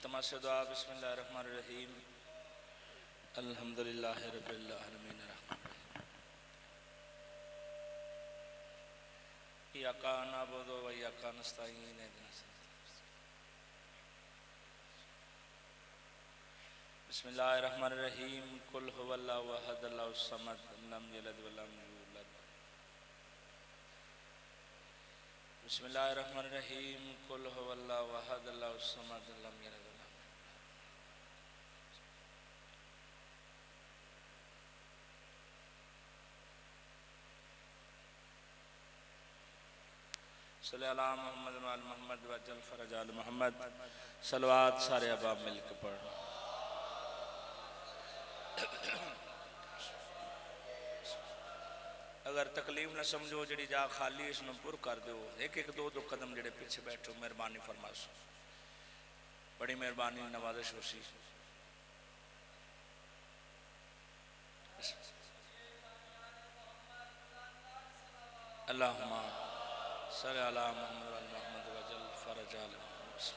التماس دعا بسم اللہ الرحمن الرحیم الحمدللہ رب العالمین الرحمن ایاکا نعبد و ایاکا نستعین اهدنا الصراط بسم اللہ الرحمن الرحیم قل هو اللہ احد اللہ الصمد لم یلد ولم یولد بسم اللہ الرحمن الرحیم قل هو اللہ احد اللہ الصمد لم یلد ولم صلی اللہ محمد و آل محمد وجل فرج آل محمد صلوات سارے اباب مل کے پڑھنا اگر تکلیف نہ سمجھو جڑی جا خالی اس نے پر کر دو ایک ایک دو دو قدم جڑے پیچھے بیٹھو مہربانی فرماسو بڑی مہربانی نوازش ہو سی اللہم صلی اللہ محمد و آل محمد وجل فرج آل محمد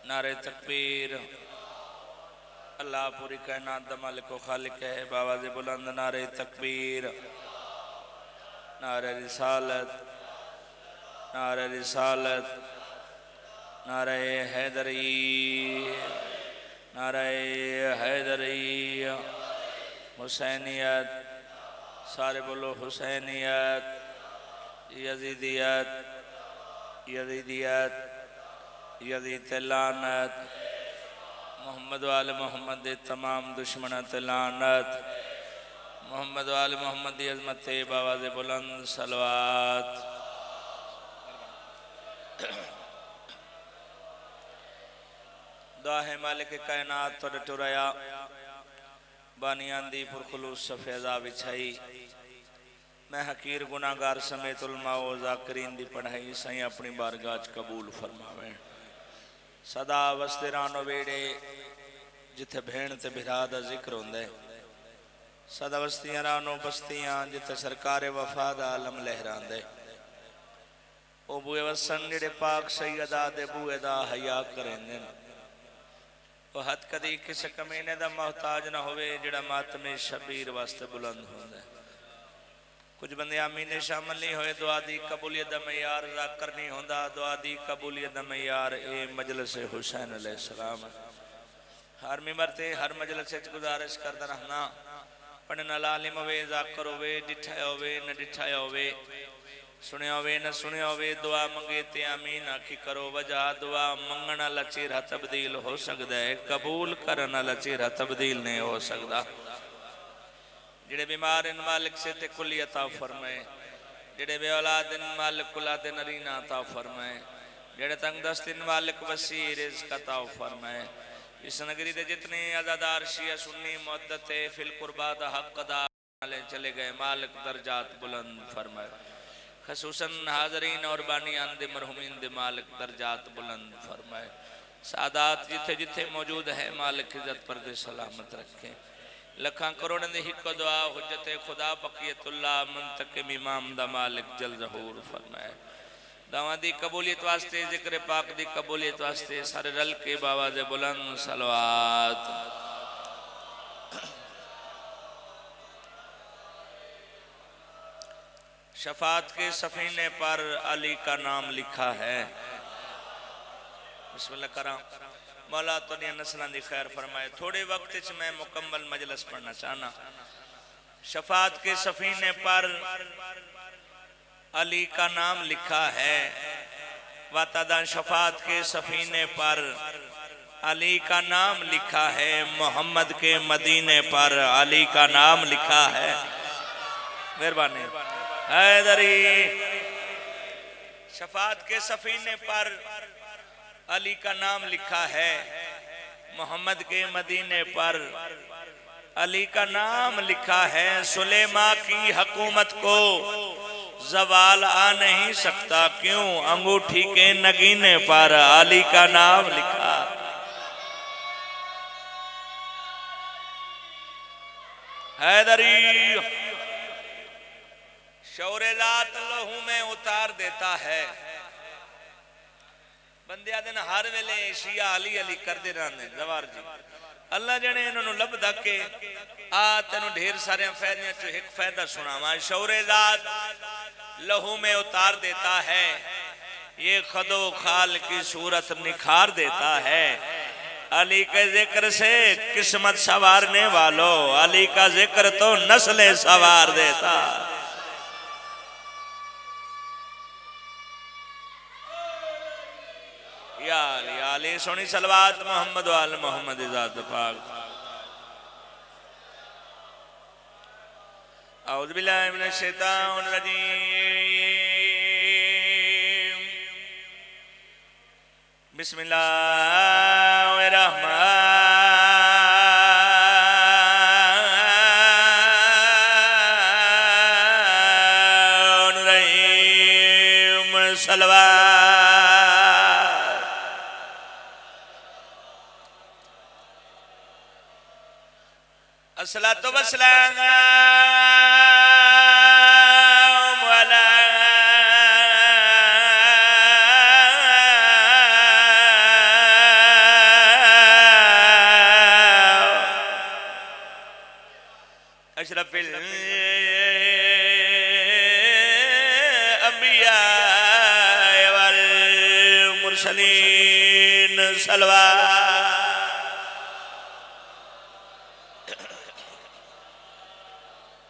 نعرہ تکبیر اللہ پوری کائنات دا مالک و خالق ہے باواز بلند نعرہ تکبیر نعرہ رسالت نعرہ رسالت نعرہ حیدری نعرہ حیدری حسینیت سارے بولو حسینیت یزیدیت یزیدیت یزید لعنت محمد و آل محمد تمام دشمنت لعنت محمد و آل محمد عظمت باواز بلند صلوات دعا ہے مالک کائنات تو ڈٹوریا بانیان دی پر خلوص سفیدہ بچھائی میں حقیر گناہگار سمیت علماء و ذاکرین دی پڑھائی سائیں اپنی بارگاہ قبول فرماویں صدا وستران و بیڑے جتھے بھین تے بھرادہ ذکر ہوندے صدا وستیاں رانو بستیاں جتھے سرکار وفاد عالم لہران دے او بوئے وسن جڑے پاک سیدہ دے بوئے دا حیاء کریں دن وہ حد کدی کسی کمینے دا محتاج نہ ہوئے جڑا ماتم شبیر واسطے بلند ہوندے کچھ بندے آمین شامل نہیں ہوئے دعا دی قبولیت دا معیار ذاکر نہیں ہوندہ دعا دی قبولیت دا معیار اے مجلس حسین علیہ السلام ہر ممبرتے ہر مجلس سے گزارش کرتا رہنا پڑھنا لالم ہوئے ذاکر ہوئے ڈٹھائے ہوئے نہ ڈٹھائے ہوئے سنے ہوئے نہ سنے ہوئے دعا منگیتے آمین آکھی کرو وجہ دعا منگنا لچیرہ تبدیل ہو سکتا ہے قبول کرنا لچیرہ تبدیل نہیں ہو سکتا جڑے بیمار ان مالک سے تے کلی عطا فرمائے جڑے بے اولاد ان مالک کلاد نرین عطا فرمائے جڑے تنگ دست ان مالک وسیع رزق عطا فرمائے اس نگری دے جتنے عزادار شیعہ سنی معدت فی القربات حق ادا چلے گئے مالک درجات بلند فرمائے خصوصاً حاضرین اور بانیان دے مرحومین دے مالک درجات بلند فرمائے سعادات جتھے جتھے موجود ہے مالک عزت پر دے سلامت رکھیں لکھاں کروڑ دے ہک دعا حجت خدا بقیت اللہ منتقم امام دا مالک جل ظہور فرمائے دعوان دی قبولیت واسطے ذکر پاک دی قبولیت واسطے سارے رل کے باواز بلند صلوات شفاعت کے سفینے پر علی کا نام لکھا ہے بسم اللہ کرام مولا تو نے نسلان دی خیر فرمائے تھوڑے وقت اچھ میں مکمل مجلس پڑھنا چاہنا شفاعت کے سفینے پر علی کا نام لکھا ہے واتدان شفاعت کے سفینے پر علی کا نام لکھا ہے محمد کے مدینے پر علی کا نام لکھا ہے مہربانی حیدری شفاعت کے سفینے پر علی کا نام لکھا ہے محمد کے مدینے پر علی کا نام لکھا ہے سلیمان کی حکومت کو زوال آ نہیں سکتا کیوں انگوٹھی کے نگینے پر علی کا نام لکھا حیدری شعور ذات لہو میں اتار دیتا ہے بندے آدھے ہر ویلے شیعہ علی علی کر دے رہنے زوار جی اللہ جنے انہوں لب دکے تینوں ڈھیر سارے فیدیاں چو ایک فیدہ سناواں شعور ذات لہو میں اتار دیتا ہے یہ خد و خال کی صورت نکھار دیتا ہے علی کے ذکر سے قسمت سوارنے والوں علی کا ذکر تو نسلیں سوار دیتا یا علی سونی صلوات محمد و آل محمد ذات پاک اعوذ باللہ من الشیطان الرجیم بسم اللہ الرحمن الرحیم صلوات الصلاة والسلام علی اشرف الانبیاء والمرسلین صلوات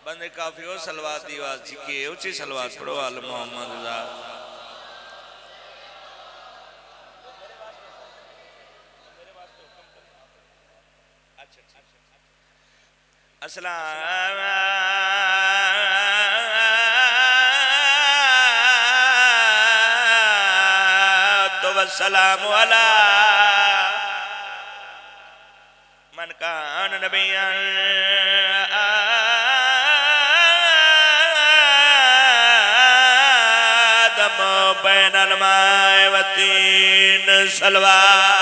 بندے کافی ہو صلوات دیواز چکے اچھی صلوات پڑھو آل محمد ذات السلام والسلام علی من کان نبیاں آدم بین الماء والطین صلوات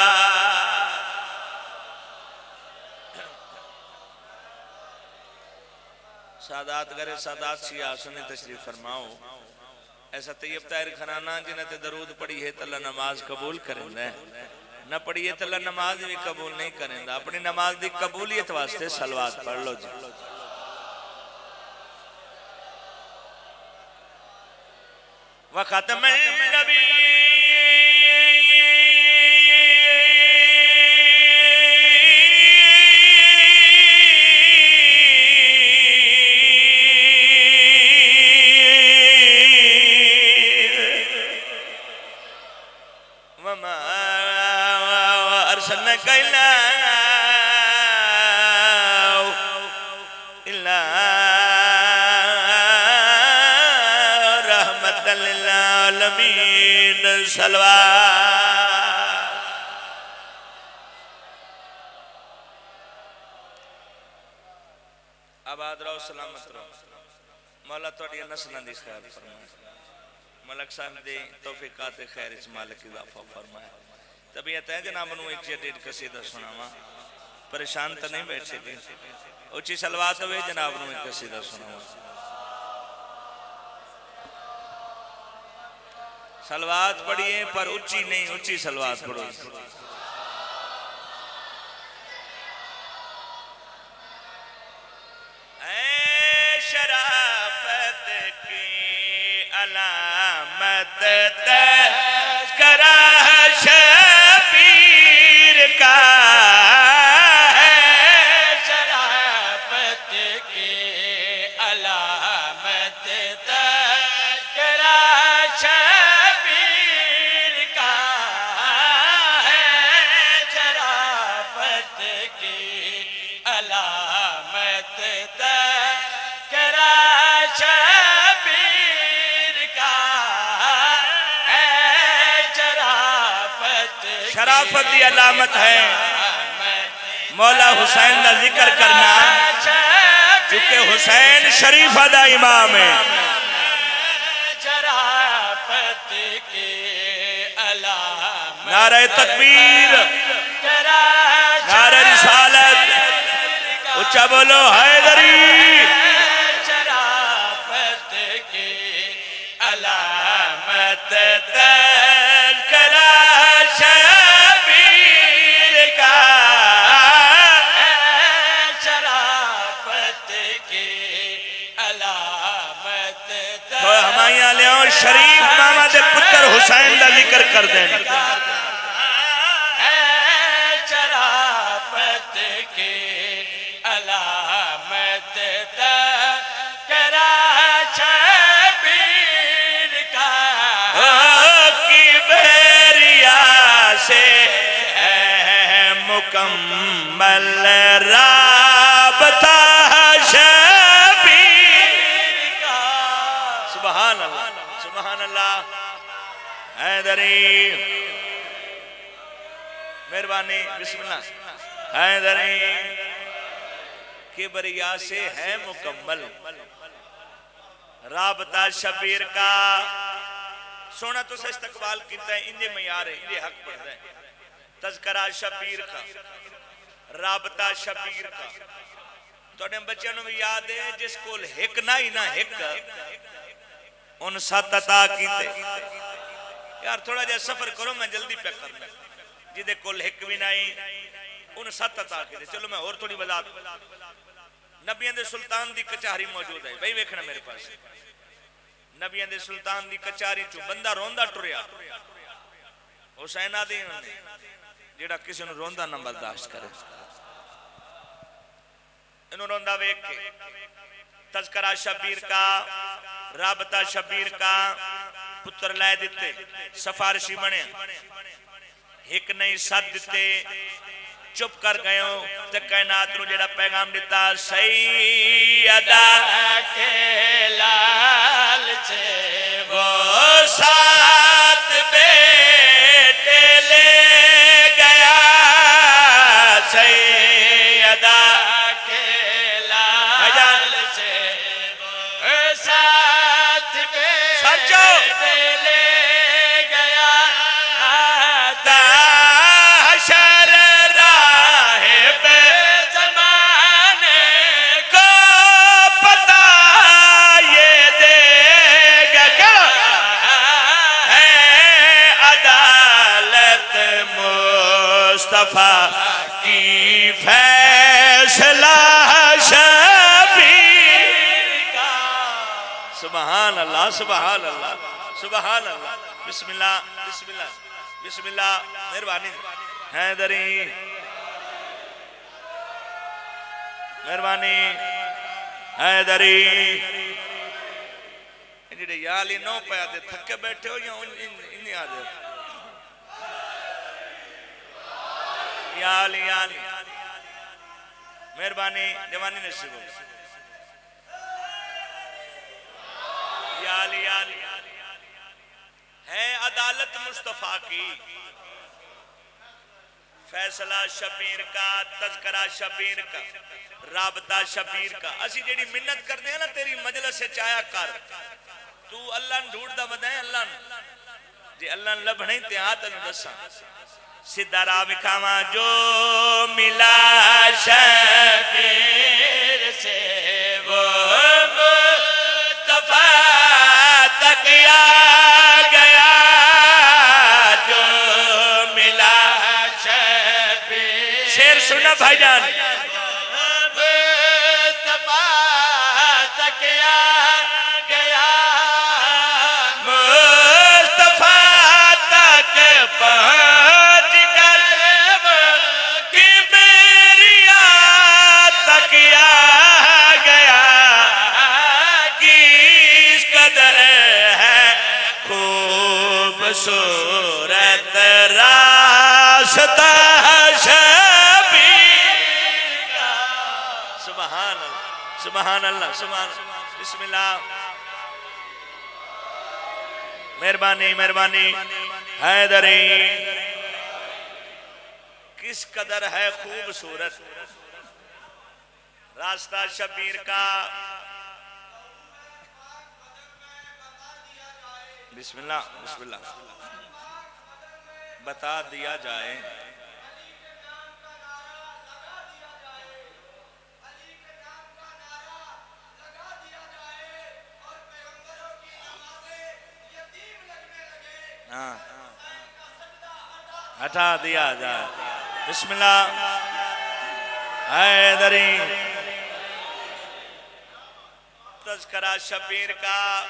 سادات گرے سادات سیاسنی تشریف فرماؤ ایسا طیب طاہر خنانہ جنہیں تے درود پڑھی ہے تو اللہ نماز قبول کریں دے نہ پڑھی ہے تو اللہ نماز بھی قبول نہیں کریں دے اپنی نماز دی قبولیت واسطے صلوات پڑھ لو جی وَخَاتَمَ النَّبِيِّ أرسلناك إلا رحمة للعالمين صلوات آباد رہو سلامت رہو مولا توڑی نسلان دی خیر فرمائے ملک صاحب دے توفیقات خیر اس مالک اضافہ فرمائے طبیعت ہے جناب انہوں ایک جدید قصیدہ سناوا پریشان تو نہیں بیٹھے بھی اچھی صلوات ہوئے جناب انہوں ایک قصیدہ سناوا صلوات پڑھئے پر اچھی نہیں اچھی صلوات پڑھو اے شرافت کی علامت تذکرہ شبیر کا ہے شرافت کی علامت تذکرہ شبیر کا ہے شرافت کی علامت تذکرہ شبیر کا ہے شرافت دی علامت ہے مولا حسین کا ذکر کرنا چونکہ حسین شریف دا امام ہے شرافت کی علامت نعرہ تکبیر نعرہ رسالت اچھا بولو حیدری شرافت کی علامت تذکرہ شریف ماما دے پتر حسین دا ذکر کر دیں شرافت کی علامت تذکرہ شبیر کا کی بیریا سے ہے مکمل رابطہ شبیر کا سبحان اللہ سبحان اللہ حیدری مہربانی بسم اللہ حیدری کبریا سے ہے مکمل رابطہ شبیر کا سونا تو سے استقبال کیتا ہے انجے معیار ہے انجے حق پڑھتا ہے تذکرہ شبیر کا رابطہ شبیر کا تو انہیں بچوں نے بھی یاد ہے جس کو ہک نہ ہی نہ ہک ان سات عطا کیتے یار تھوڑا جا سفر کرو میں جلدی پہ کرنا جدے کل ہک بھی نہیں ان سات عطا کیتے چلو میں اور تھوڑی وضاحت نبیان دے سلطان دی کچہری موجود ہے بھائی ویکھنا میرے پاس نبیان دے سلطان دی کچہری چو بندہ روندہ ٹریا حسین آدھی انہوں نے جیڑا کسی نے روندہ نہ برداشت کرے انہوں روندہ ویک کے تذکرہ شبیر کا رابطہ شبیر کا پتر لائے دیتے سفارشی بنے ایک نئی ساتھ دیتے چپ کر گئے ہو تک کائنات نو جڑا پیغام دیتا سیدہ کے لال سے وہ سات بیٹے لے گیا سیدہ کے لال سے ساتھ بیٹے لے گیا حشر راہ پہ زمانے کو پتہ یہ دے گا کیا ہے عدالت مصطفیٰ کی فیصلہ شبیر کا سبحان اللہ سبحان اللہ سبحان اللہ بسم اللہ بسم اللہ بسم اللہ مہربانی حیدری مہربانی حیدری جڑے یالی نو پیا دے تھکے بیٹھے ہو یا انہی آ دے یالی یالی مہربانی جوانی نصیب ہو یالی یالی ہے عدالت مصطفیٰ کی فیصلہ شبیر کا تذکرہ شبیر کا رابطہ شبیر کا اسی جیڑی منت کر دیں نا تیری مجلس سے چایا کر تو اللہ نے ڈھونڈ دا بدائیں اللہ نے جی اللہ نے لبھنے تے آتا نے دسا سدھا راہ بکھاما جو ملا شبیر سے وہ مصطفیٰ تک آ گیا جو ملا شیر سننا بھائی جان مصطفیٰ تک آ گیا مصطفیٰ تک پہنچ کر کبریا تک آ گیا کس قدر ہے خوبصورت راستہ سبحان اللہ سبحان اللہ سبحان اللہ بسم اللہ مہربانی مہربانی حیدری کس قدر ہے خوبصورت راستہ شبیر کا بسم اللہ بسم اللہ بتا دیا جائے ہٹا دیا جائے بسم اللہ حیدری تذکرہ شبیر کا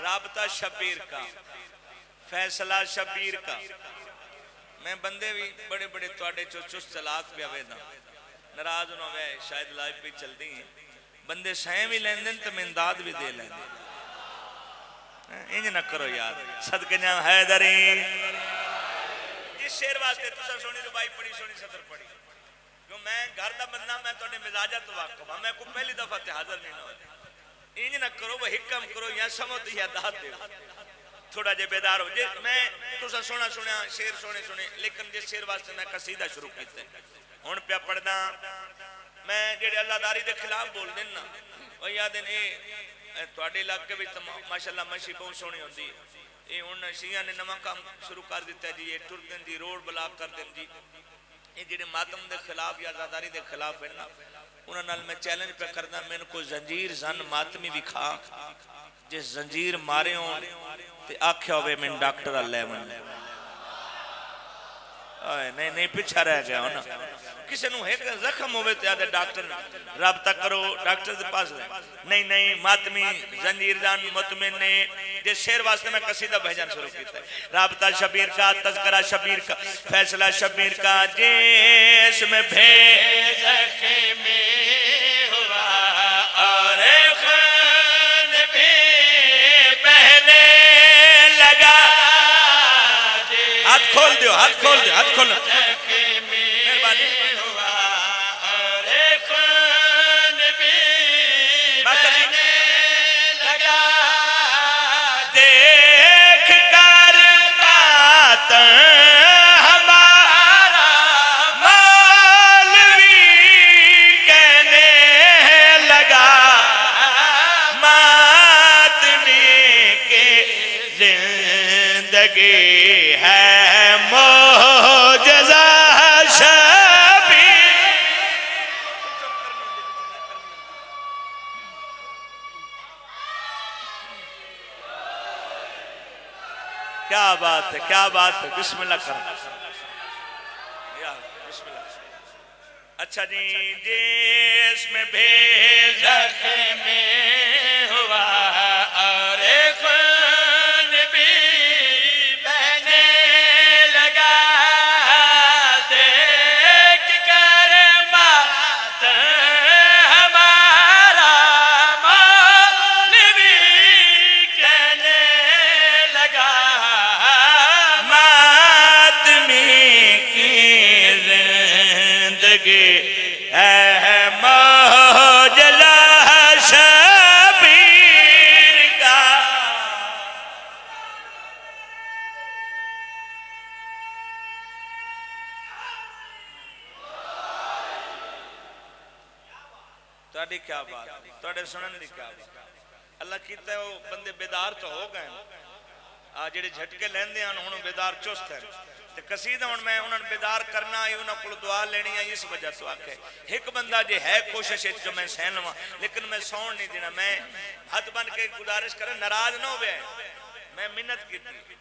رابطہ شبیر کا، فیصلہ شبیر کا. میں بندے بھی بڑے بڑے توڑے چست چلاک پہ آوے دا ناراض نہ ہوئے، شاید لائف بھی چل دی ہیں بندے سہیں بھی لین دیں تو میں امداد بھی دے لیں دیں. انج نہ کرو یار، صدقے جاں حیدری. جس شیر واسطے تسا سونی ربائی پڑھی سونی صدر پڑھی، کیوں میں گھر دا بندہ، میں تو مزاجہ تو واقف ہوں، میں کو پہلی دفعہ تے حاضر نہیں نہ ہوتا. انج نہ کرو، وہ حکم کرو یا سمجھ یا داد دے تھوڑا جے بیدار ہو. جے میں تسا سونا سنیا شیر سونے سنے، لیکن جس شیر واسطے میں قصیدہ شروع کیتے ہیں ہون پہ پڑھنا. میں جڑے اللہ داری دے خلاف بول دینا وہ یاد ہیں تواڈے علاقے بھی ماشاءاللہ مشی بہت سونی ہوندی ہے. یہ ہن شیعہ نے نواں کام شروع کر دیتا ہے جی، یہ ٹر دین جی، روڈ بلاک کر دین جی. یہ جڑے ماتم دے خلاف یا آزاداری دے خلاف ہیں نا، انہاں نال میں چیلنج پہ کردا میں ان کو زنجیر زن ماتمی وکھا جس زنجیر مارے ہوں تے آکھیا ہوئے میں ڈاکٹر اللہ من نہیں پیچھا رہ گیا ہونا. کسی نو ایک زخم ہوئے تے آدھے ڈاکٹر رابطہ کرو، ڈاکٹر دے پاس لیں. نہیں ماتمی زنجیر زن مطمئن نے. جس شیر واسطے میں قصیدہ بھیجن شروع کیتا ہے. رابطہ شبیر کا، تذکرہ شبیر کا، فیصلہ شبیر کا. جس میں بھیج میں ہوا اور خون بھی بہنے لگا. ہاتھ کھول دیو، ہاتھ کھول دیو، ہاتھ کھول دیو. مہربانی ہوا اور خون بھی بہنے لگا. دیکھ کر ماتم ہمارا مولوی کہنے لگا ماتمی کی زندگی ہے معجزہ شبیر. کیا بات ہے، کیا بات ہے. بسم اللہ کریں. بسم اللہ. اچھا جی. جس میں بھیج میں ہوا اور خون بھی بہنے لگا. دیکھ کر ماتم ہمارا مولوی کہنے لگا ماتمی کی زندگی ہے معجزہ شبیر کا. تواڈی کیا بات، تواڈے سنن دی کیا بات. اللہ کیتا ہے وہ بندے بیدار تو ہو گئے آ جڑے جھٹکے لیندے ہیں ہن بیدار چست ہیں. تے قصیدہ ہن میں انہاں بیدار کرنا ہے، انہاں کول دعا لینی ہے. اس وجہ تو آکھے ایک بندہ جے ہے کوشش جو میں سہن لواں لیکن میں سون نہیں دینا. میں ہاتھ بن کے گزارش کریں ناراض نہ ہوئے، میں منت کیتی.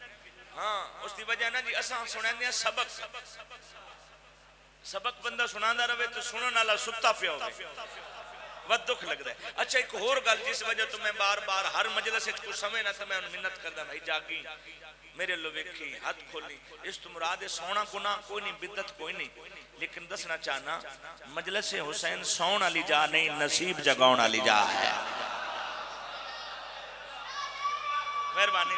ہاں اس دی وجہ نا جی اساں سناندے ہیں سبق بندہ سناندا رہے تو سنن والا ستا پیا ہوے ود دکھ لگدا ہے. اچھا ایک اور گل جس وجہ تو میں بار بار ہر مجلس وچ کچھ سمے نہ تے میں منت کردا بھائی جاگی میرے لو ویکھی ہاتھ کھولی. اس تو مراد سونا گناہ کوئی نہیں، بدعت کوئی نہیں، لیکن دسنا چاہنا مجلس حسین سون والی جا نہیں، نصیب جگاؤن والی جا ہے. مہربانی.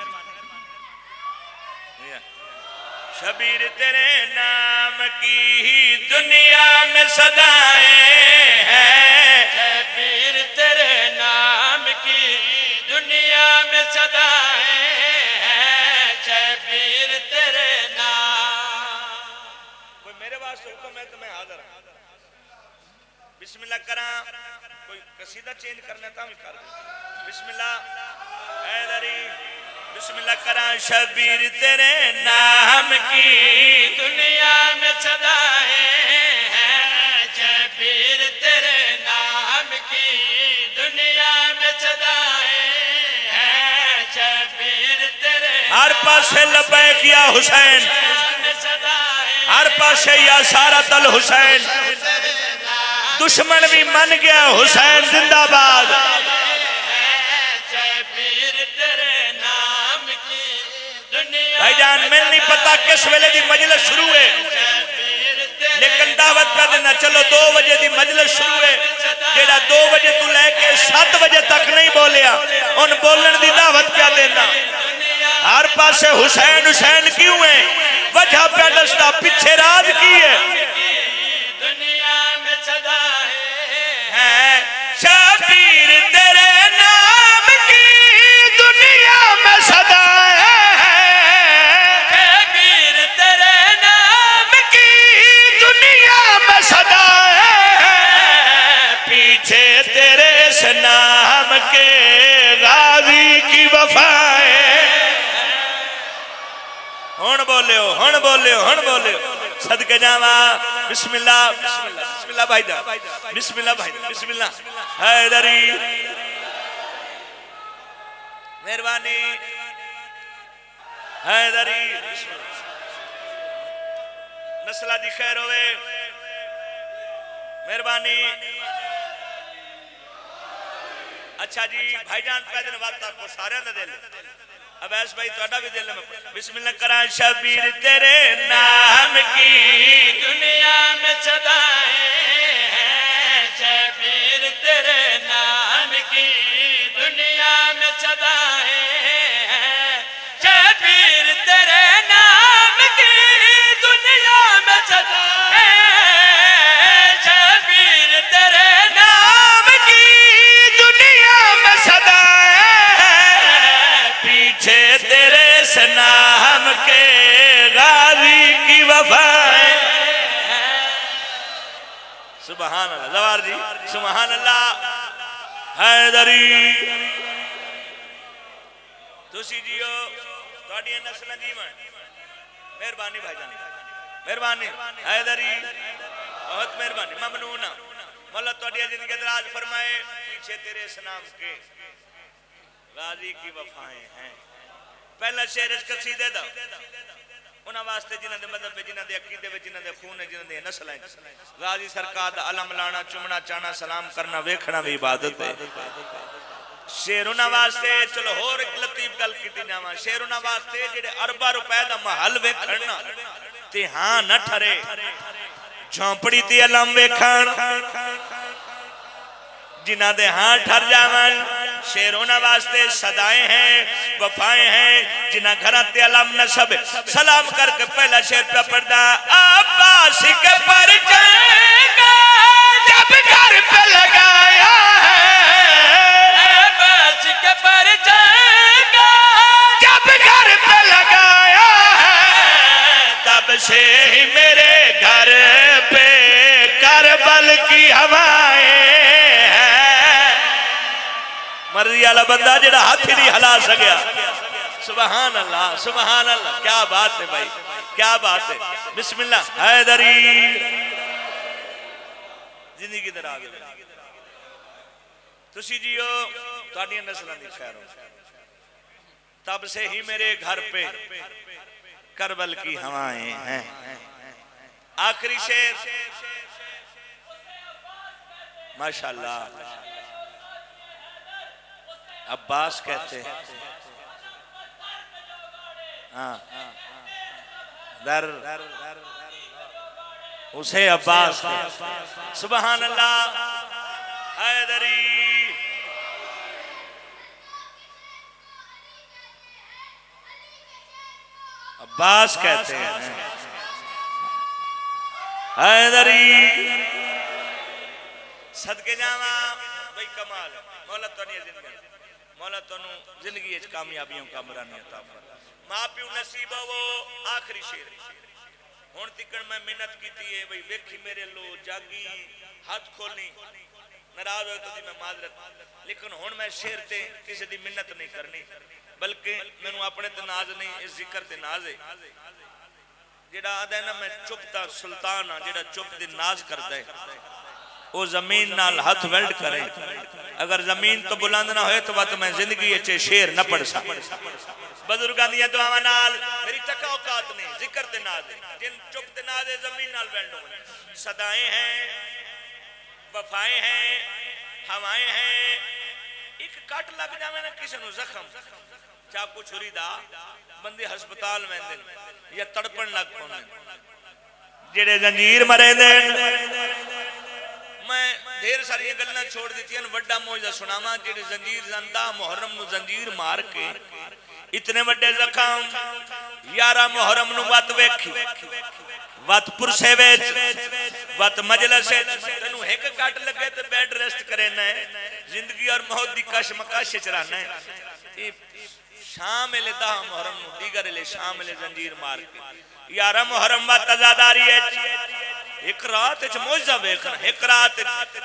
شبیر تیرے نام کی دنیا میں صدائیں ہیں. شبیر تیرے نام کی دنیا میں صدائیں ہیں. شبیر تیرے نام. کوئی میرے واسطے حکم ہے تو میں حاضر ہوں. بسم اللہ کراں. کوئی قصیدہ چینج کرنا تھا بھی کر دیں. بسم اللہ حیدری. بسم اللہ کراں. شبیر تیرے نام کی دنیا میں صدائیں ہیں. شبیر تیرے نام کی دنیا میں صدائیں ہیں. شبیر تیرے ہر پاسے لبیک یا حسین، ہر پاسے یا سارت الحسین. دشمن بھی من گیا حسین زندہ باد. شبیر تیرے بھائی جان میں نہیں پتا کس ویلے دی مجلس شروع ہے لیکن دعوت پہ دینا چلو 2 بجے دی مجلس شروع ہے جیڑا 2 بجے تو لے کے 7 بجے تک نہیں بولیا ان بولن دی دعوت پہ دینا ہر پاسے حسین حسین کیوں ہے وجہ پہ دستا پیچھے راز کی ہے دنیا میں صدا شبیر تیرے نام کی دنیا میں صدا ہے شبیر تیرے نام کی دنیا میں صدا ہے پیچھے تیرے اس نام کے غازی کی وفا ہے ہن بولیو ہن بولیو ہن بولیو صدقے جاواں بسم اللہ بسم اللہ بسم اللہ بھائی جان بسم اللہ بھائی جان بسم اللہ حیدری مہربانی حیدری نسلہ دی خیر ہوئے مہربانی اچھا جی بھائی جان پیدن وقت آپ کو سارے نہ دے لیں اب ایس بھائی توڑا بھی دل میں بسم اللہ کران شبیر تیرے نام کی دنیا میں صدا ہے شبیر تیرے نام کی دنیا میں صدا ہے شبیر تیرے نام کی دنیا میں صدا ہے شبیر تیرے نام کی دنیا میں صدا ہے پیچھے تیرے اس نام کے غازی کی وفا ہے سبحان اللہ زوار جی سبحان اللہ حیدری تسی جیو توڑی نسل جیون مہربانی بھائی جان مہربانی حیدری بہت مہربانی ممنونہ مولا توڑی زندگی دراز فرمائے پیچھے تیرے اس نام کے غازی کی وفائیں ہیں پہلا شعر اس قصیدے دا انہاں واسطے جنہاں دے مذہب میں جنہاں دے عقیدے میں جنہاں دے خون ہے جنہاں دے نسل ہیں غازی سرکار دا علم لانا چمنا چانا سلام کرنا ویکھنا بھی عبادت ہے شعر انہاں واسطے چلو اور ایک لطیف گل کیتی جاواں شعر انہاں واسطے جڑے اربا روپے دا محل ویکھنا تے ہاں نہ ٹھرے جھونپڑی تے علم ویکھن جنہ دے ہاں ٹھر جاون شیرونہ واسطے صدائیں ہیں وفائیں ہیں جنہ گھراتے علم نصب سلام کر کے پہلا شیر پہ پڑھتا عباس کے پر جائے جب گھر پہ لگایا ہے عباس کے پر جائے جب گھر پہ لگایا ہے تب سے ہی میرے گھر پہ کربل کی ہوائیں مرضی والا بندہ جڑا ہاتھ ہی نہیں ہلا سکیا سبحان اللہ کیا بات ہے بھائی کیا بات ہے بسم اللہ حیدری زندگی در آگے تسی جیو تاڑیاں نسلہ دی خیر ہو تب سے ہی میرے گھر پہ کربل کی ہوائیں ہیں آخری شعر ماشاءاللہ عباس کہتے ہیں در اسے عباس کہتے ہیں سبحان اللہ حیدری عباس کہتے ہیں حیدری صدقے جاواں بھئی کمال مولا تو نہیں زندگی مولا تنوں زندگی اچھ کامیابیوں کا مرانی عطا فرما ماں پیو نصیب وہ آخری شیر ہون تکن میں منت کی تھی بھئی ویکھی میرے لو جاگی ہاتھ کھولنی ناراض ہوئے تو دی میں معذرت لیکن ہون میں شیر تے کسی دی منت نہیں کرنی بلکہ میں نو اپنے تے ناز نہیں اس ذکر تے ناز ہے جڑا آدھا ہے نا میں چپتا سلطان ہاں جڑا چپ دی ناز کرتا ہے وہ زمین نال ہاتھ ویلڈ کرے اگر زمین تو بلند نہ ہوئے تو بات میں زندگی اچھے شیر نہ پڑھ سا بزرگاں دیا دعاواں نال میری تکا اوقات نہیں ذکر تے ناز ہے جن چپ تے ناز ہے زمین نال ویلڈ ہوئے صدائیں ہیں وفائیں ہیں ہوائیں ہیں ایک کٹ لگ جاوے نا کسی نو زخم چاکو چھری دا بندے ہسپتال میں دن یا تڑپن لگ پاؤں جڑے زنجیر مرے دن میں دیر ساری گلنا چھوڑ دیتی ہیں وڈا موجزہ سناما جڑے زنجیر زندہ محرم نو زنجیر مار کے اتنے وڈے زخم 11 محرم نو وات ویکھی وات پرسے ویچ وات مجلس تنو ایک کٹ لگے تو بیڈ ریسٹ کرے نئے زندگی اور موت دی کش مکاش چرانا ہے شامل دا محرم نو دیگر لے شامل زنجیر مار کے 11 محرم وات ازاداری ہے ایک رات اچھ موجزہ بیکھنا ایک رات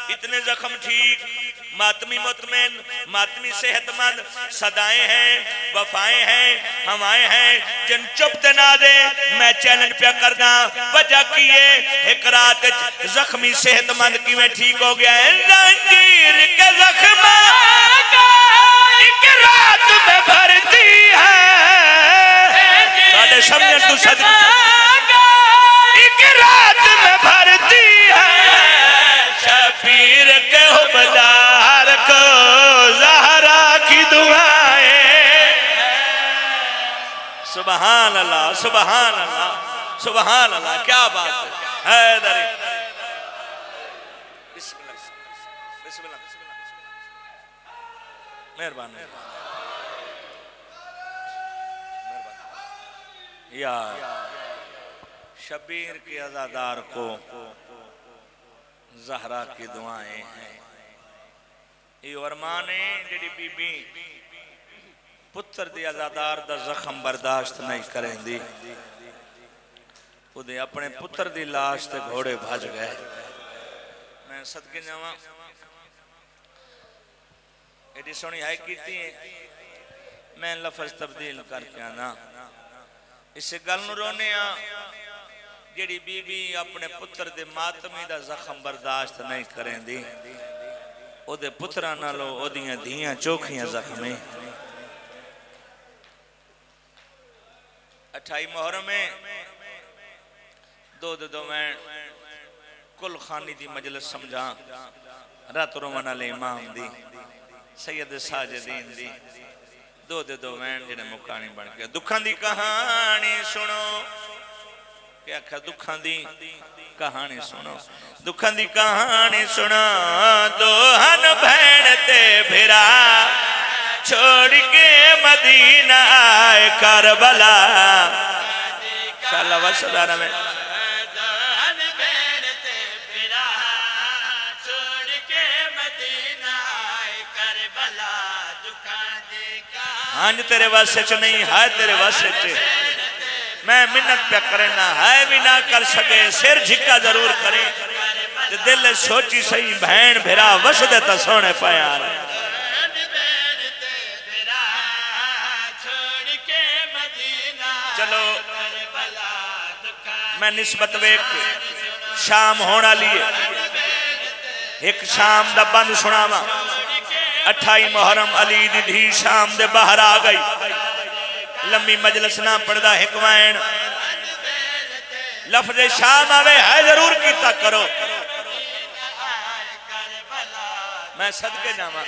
اتنے زخم ٹھیک ماتمی مطمئن ماتمی صحت مند صدائیں ہیں وفائیں ہیں ہوائیں ہیں جن چپت نہ دے میں چیلنج پہ کرنا وجہ کیے ایک رات زخمی صحت مند کی میں ٹھیک ہو گیا ہے زنجیر کے زخم ایک رات میں بھرتی ہے ساڑھے سمجھن تو صدق ایک رات میں بھرتی ہے شبیر کے حبدار کو زہرا کی دعائیں سبحان اللہ سبحان اللہ سبحان اللہ کیا بات ہے حیدری بسم اللہ بسم اللہ مہربان یا شبیر کے عزادار کو زہرا کی دعائیں ہیں یہ ورمانے جڑی بی بی پتر دی عزادار دا زخم برداشت نہیں کریں دی وہ دے اپنے پتر دی لاش تے گھوڑے بھاج گئے میں صدقے جاواں ایڈی سونی ہائی کیتی ہیں میں لفظ تبدیل کر کے آنا اسے گل نو رونے جیڑی بی بی اپنے پتر دے ماتمی دا زخم برداشت نہیں کریں دی او دے پترانہ لو او دیاں دیاں چوکھیاں زخمیں 28 محرم میں دو میں کل خانی دی مجلس سمجھا رات رومن علی امام دی سید ساجدین دی دو میں جنہیں مکانی بن گیا دکھان دی کہانی سنو کیا کہا دکھان دی کہانی سنو دکھان دی کہانی سنو دوہن بھینتے بھرا چھوڑ کے مدینہ آئے کربلا انشاءاللہ وسلارہ میں دوہن بھینتے بھرا چھوڑ کے مدینہ آئے کربلا دکھان دی کہانی ہانج تیرے واسے چ نہیں ہائے تیرے واسے چ میں منت پہ کرنا ہے بھی نہ کر سکے سر جھکا ضرور کریں دل سوچی سہی بہن بھیرا وسدے تا سونے پایا رہے چلو میں نسبت ویک شام ہونا لیے ایک شام دا بند سناما 28 محرم علی دی دھی شام دے باہر آ گئی لمبی مجلس نہ پڑھدا حکمائن لفظ شام آوے ہے ضرور کیتا کرو میں صدقے جاما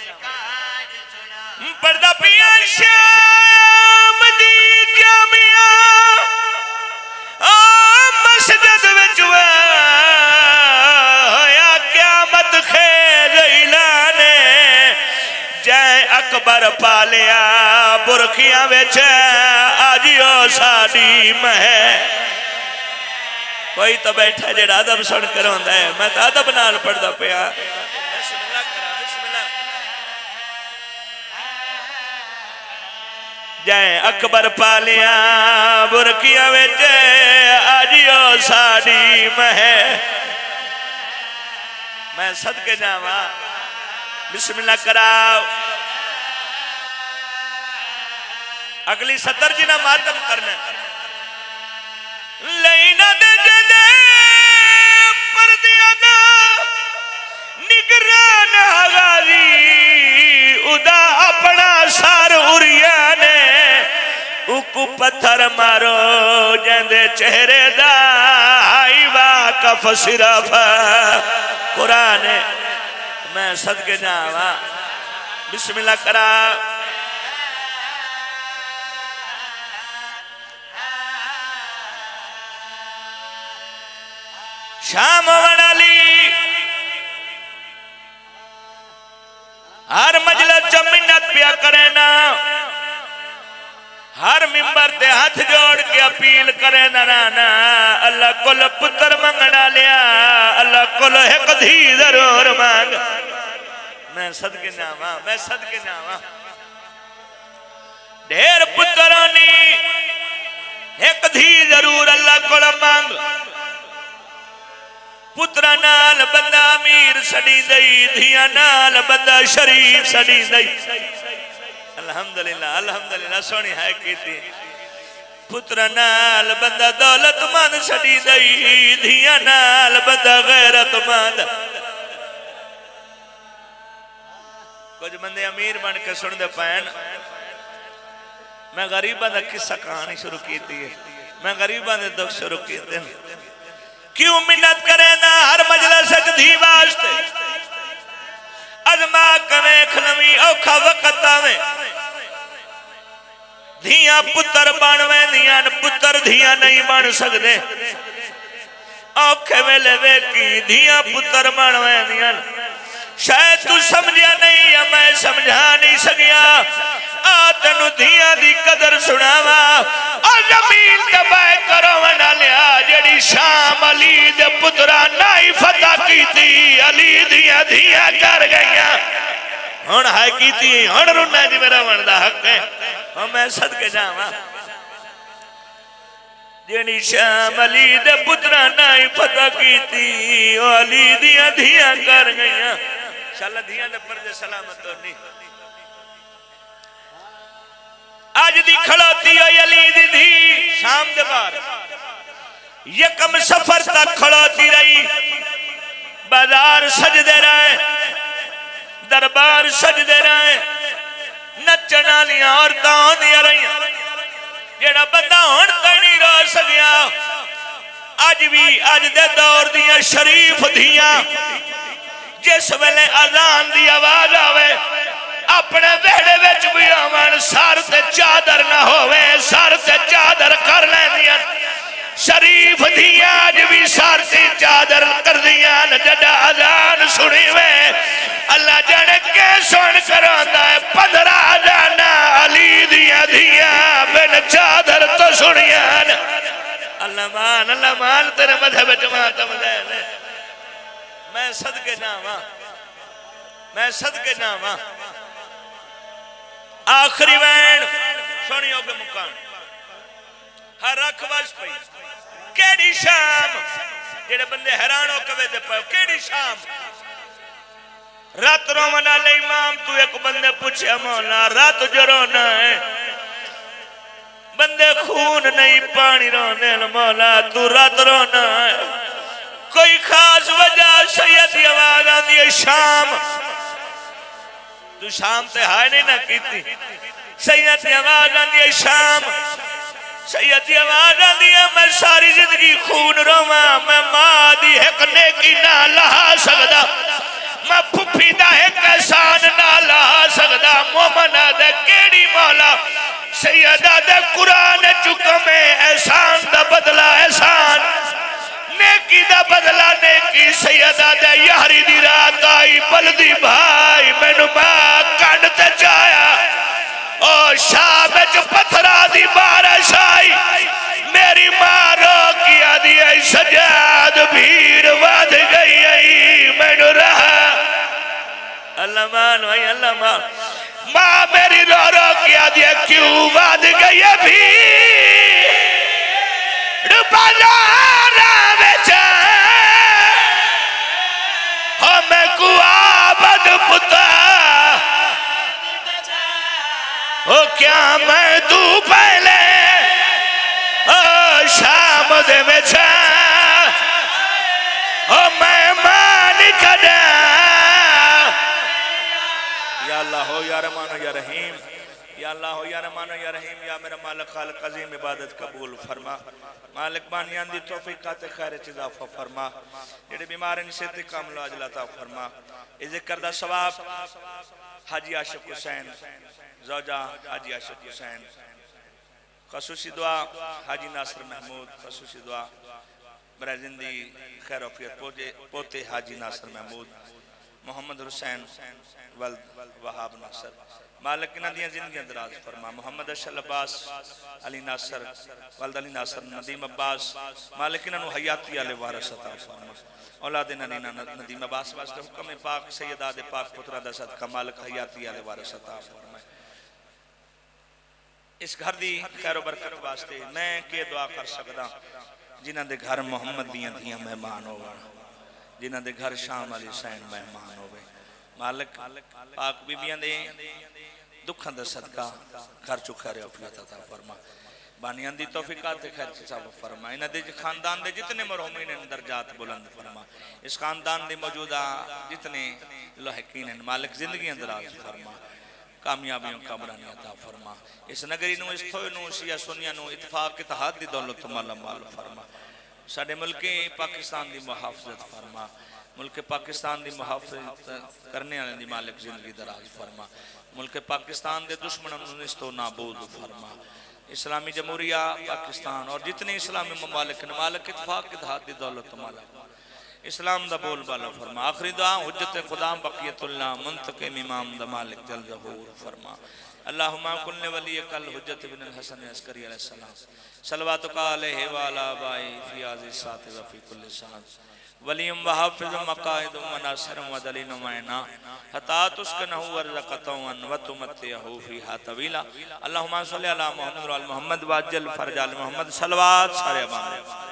پڑھدا پیا شام دی جامعہ مسجد وچ ہویا قیامت خیز اعلانے جائے اکبر پالیا برکیاں وچ آجیو ساڑی میں کوئی تو بیٹھا جڑا عدب سن کر ہوندہ ہے میں تو عدب نال پڑھدا پیا بسم اللہ کرا بسم اللہ جائے اکبر پالیا برکیاں وچ آجیو ساڑی میں صدقے جاواں بسم اللہ کراؤ اگلی سطر جنہ ماتم کرنا لینا دے جدے پردیاں دا نگران آغازی ادا اپنا سار اریانے اکو پتھر مارو جندے چہرے دا آئی واقف صرف قرآن میں صدقے جاواں بسم اللہ کرا شام والی ہر مجلس چ منت پیا کرے نا ہر ممبر تے ہاتھ جوڑ کے اپیل کرے نا اللہ کل پتر منگنا لیا اللہ کل ایک دھی ضرور مانگ میں صدقے جاواں میں صدقے جاواں ڈھیر پترانی ایک دھی ضرور اللہ کو مانگ پترا نال بندہ امیر سڑی دئی دھیاں نال بندہ شریف سڑی دئی الحمدللہ سونی ہے کیتی پترا نال بندہ دولت مند سڑی دئی دھیاں نال بندہ غیرت مند کچھ بندے امیر بن کے سن دے پائن میں غریبہ دا قصہ کہانی شروع کیتی ہے میں غریبہ دے دکھ شروع کیتے ہیں کیوں منت کرے نا ہر مجلس ایک دھی واسطے ازما کمیں کھلوی اوکھا وقت آویں دھیاں پتر بانویں دیاں پتر دھیاں نہیں بان سکتے اوکھے ویلے ویکی دھیاں پتر بانویں دیاں شاید تو سمجھیا نہیں یا میں سمجھا نہیں سکیا آتنو دھیاں دی قدر سناوا اور زمین تباہ کرو ونا لیا جڑی شام علی دے پترہ نائی فتح کی تھی علی دھیاں کر گئیاں ہون ہائی کی تھی ہون رنہ جی میرا وردہ حق ہے اور میں صدقے جاواں جڑی شام علی دے پترہ نائی فتح کی تھی علی دھیاں کر گئیاں انشاءاللہ دھیاں دے پر جے سلامت ہو نہیں آج دی کھڑوتی ہوئی علی دی دھی شام دے بار یکم سفر تک کھڑوتی رہی بازار سجدے رہے دربار سجدے رہے نچنا لیا عورتاں دیا رہی جیڑا بندہ ہون تے نہیں رو سکیا آج بھی آج دے دور دیا شریف دھیاں جس ویلے اذان دی آواز آوے اپنے ویڑے وچ بھی آوان سار تے چادر نہ ہوئے سار تے چادر کر لیں دیا شریف دیا آج بھی سار تے چادر کر دیا جڑا اذان سنی وے اللہ جانے کے سن کراندہ ہے 15 جانا علی دیا بن چادر تو سنیان اللہ مان تیرے مذہب جماعت مدینے میں صدقے جاواں میں صدقے جاواں آخری وین سونیوں کے مکان ہر رکھ واش پئی کیڑی شام جڑے بندے حیران ہو کے دے پاؤ کیڑی شام رات رونا لے امام تو ایک بندے پوچھے مولا رات جو رونا ہے بندے خون نہیں پانی رونے مولا تو رات رونا ہے کوئی خاص وجہ سید کی آواز آتی ہے شام تو شام تے ہائے نہیں نہ کیتی سید کی آواز آتی ہے شام سید کی آواز آتی ہے میں ساری زندگی خون رواں میں ماں دی ایک نیکی نہ لہا سکدا میں پھپھی دا ایک احسان نہ لہا سکدا مومنہ دے کیڑی مولا سیدہ دے قرآن چکمے احسان دا بدلہ احسان نیکی دا بدلہ نیکی سیدہ دے یاری دی رات آئی بلدی بھائی میں نماں کانڈتے جایا او شاہ جو پتھرا دی بارش آئی میری ماں رو کیا دی ای سجاد بھیڑ واد گئی ای میں نو رہا اللہ مان بھائی اللہ مان ماں میری رو کیا دی کیوں واد گئی بھیڑ بازارہ ویچا ہمیں کو آبد پتا او کیا میں تو پہلے او شام دے ویچا او میں مان کھڑا یا اللہ ہو یا رحمان یا رحیم یا اللہ ہو یا رحمان یا رحیم یا میرا مالک خالق عظیم عبادت قبول فرما مالک بانیان دی توفیقات خیر اضافہ فرما جڑے بیمارن سے کامل عاجل عطا فرما اس ذکر دا ثواب حاجی عاشق حسین زوجہ حاجی عاشق حسین خصوصی دعا حاجی ناصر محمود خصوصی دعا برائے زندگی خیر وفیت پوتے حاجی ناصر محمود محمد حسین ولد وہاب ناصر مالک انہاں دیاں زندگیاں دراز فرما محمد اشل عباس علی ناصر ولد علی ناصر ندیم عباس مالک انہاں نو حیاتی آل وارث عطا فرما اولاد ننینا ندیم عباس واسطے حکم پاک سیدہ دے پاک پترہ دا صدقہ مالک حیاتی آل وارث عطا فرما اس گھر دی خیر و برکت واسطے میں کہ دعا کر سکدا جنہاں دے گھر محمد دیاں مہمان ہوگا جنہاں دے گھر شام علی حسین مہمان ہوگے مالک پاک بیبیاں دے دکھاں دا صدقہ گھر چو خیر وفیت عطا فرما بانیاں دی توفیقات خیر چیزا فرما انہاں دے خاندان دے جتنے مرحومین ہیں درجات بلند فرما اس خاندان دے موجودہ جتنے لحقین ہیں مالک زندگی اندراز فرما کامیابیوں کامرانی عطا فرما اس نگری نو اس تھوئے نو شیعہ سنیہ نو اتفاق اتحاد دی دولت مالا مال فرما ساڑھے ملک پاکستان دی محافظت فرما ملک پاکستان دی محافظت کرنے والے دی مالک زندگی دراز فرما ملک پاکستان دے دشمنوں نستو نابود فرما اسلامی جمہوریہ پاکستان اور جتنے اسلامی ممالک مالک اتفاق اتحاد دی دولت مالا اسلام دا بول بالا فرما آخری دعا حجت خدا بقیت اللہ منتقم امام دا مالک جل ظہور فرما اللہم کل ولی کل حجت بن الحسن عسکری علیہ السلام صلواتک علیہ وعلا بائی فی آزی سات وفی کل سات ولیم وحافظ مقائد و ناصر و دلین و معنا حتی تسکنہو ورزقتون و تمتیہو فیہا طویلہ اللہم صلی اللہ محمد و محمد واجل فرج آل محمد صلوات سارے ابان